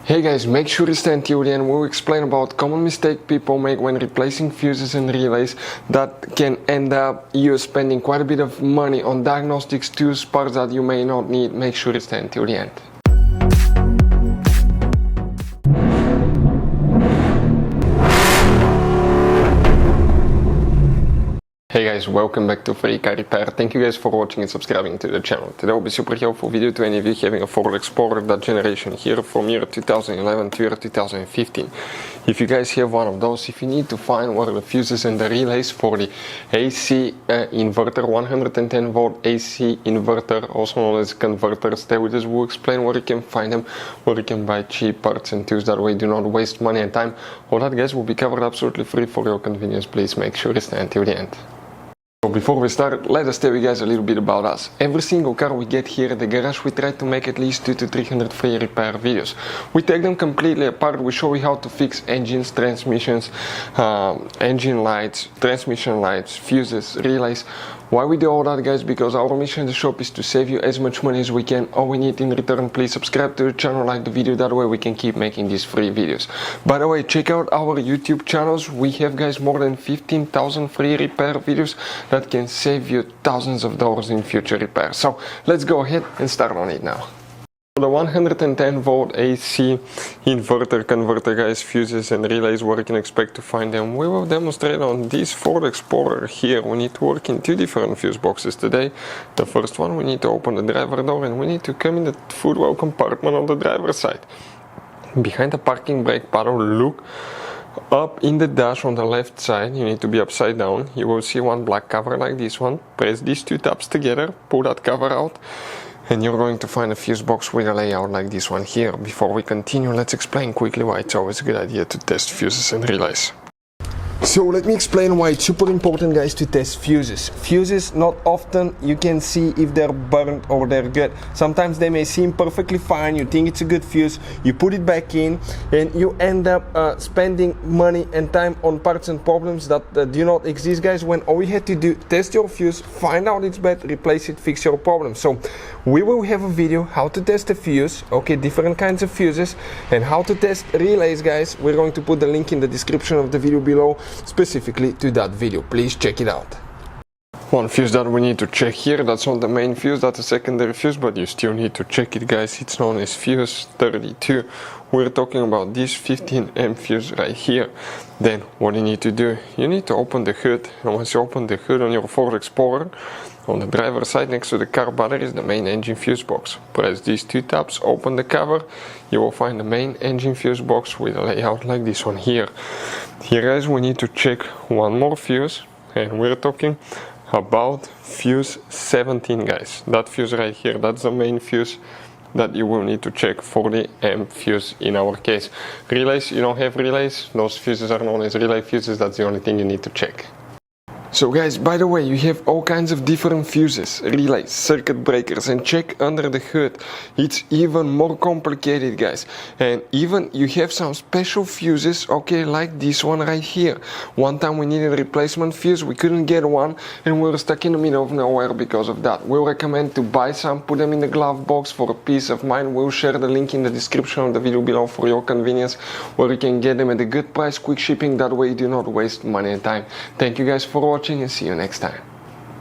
Hey guys, make sure you stay until the end. We'll explain about common mistake people make when replacing fuses and relays that can end up you spending quite a bit of money on diagnostics tools, parts that you may not need. Make sure you stay until the end. Hey guys, welcome back to Free Car Repair. Thank you guys for watching and subscribing to the channel. Today will be super helpful video to any of you having a Ford Explorer that generation here from year 2011 to year 2015. If you guys have one of those, if you need to find where the fuses and the relays for the AC inverter, 110 volt AC inverter, also known as converters, stay with us. We'll explain where you can find them, where you can buy cheap parts and tools, that way do not waste money and time. All that guys will be covered absolutely free for your convenience. Please make sure you stay until the end. So before we start, let us tell you guys a little bit about us. Every single car we get here at the garage, we try to make at least 200 to 300 free repair videos. We take them completely apart. We show you how to fix engines, transmissions, engine lights, transmission lights, fuses, relays. Why we do all that guys? Because our mission in the shop is to save you as much money as we can. All we need in return, please subscribe to the channel, like the video, that way we can keep making these free videos. By the way, check out our YouTube channels. We have guys more than 15,000 free repair videos that can save you thousands of dollars in future repairs. So let's go ahead and start on it now. The 110 volt AC inverter converter guys, fuses and relays, where you can expect to find them. We will demonstrate on this Ford Explorer here. We need to work in two different fuse boxes today. The first one, we need to open the driver door and we need to come in the footwell compartment on the driver's side. Behind the parking brake paddle, look up in the dash on the left side. You need to be upside down. You will see one black cover like this one. Press these two tabs together, pull that cover out, and you're going to find a fuse box with a layout like this one here. Before we continue, let's explain quickly why it's always a good idea to test fuses and relays. So let me explain why it's super important guys to test fuses. Fuses, not often you can see if they're burnt or they're good. Sometimes they may seem perfectly fine, you think it's a good fuse, you put it back in and you end up spending money and time on parts and problems that do not exist guys, when all you had to do, test your fuse, find out it's bad, replace it, fix your problem. So we will have a video how to test a fuse, okay, different kinds of fuses, and how to test relays guys. We're going to put the link in the description of the video below specifically to that video. Please check it out. One fuse that we need to check here, that's not the main fuse, that's a secondary fuse, but you still need to check it guys. It's known as fuse 32. We're talking about this 15 amp fuse right here. Then what you need to do, you need to open the hood, and once you open the hood on your Ford Explorer, on the driver's side next to the car battery is the main engine fuse box. Press these two tabs, open the cover, you will find the main engine fuse box with a layout like this one here. Here guys, we need to check one more fuse, and we're talking about fuse 17 guys. That fuse right here, that's the main fuse that you will need to check, 40 amp fuse in our case. Relays, you don't have relays, those fuses are known as relay fuses, that's the only thing you need to check. So guys, by the way, you have all kinds of different fuses, relays, circuit breakers, and check under the hood. It's even more complicated guys, and even you have some special fuses, okay, like this one right here. One time we needed a replacement fuse, we couldn't get one, and we were stuck in the middle of nowhere because of that. We'll recommend to buy some, put them in the glove box for a peace of mind. We'll share the link in the description of the video below for your convenience, where you can get them at a good price, quick shipping, that way you do not waste money and time. Thank you guys for watching and see you next time.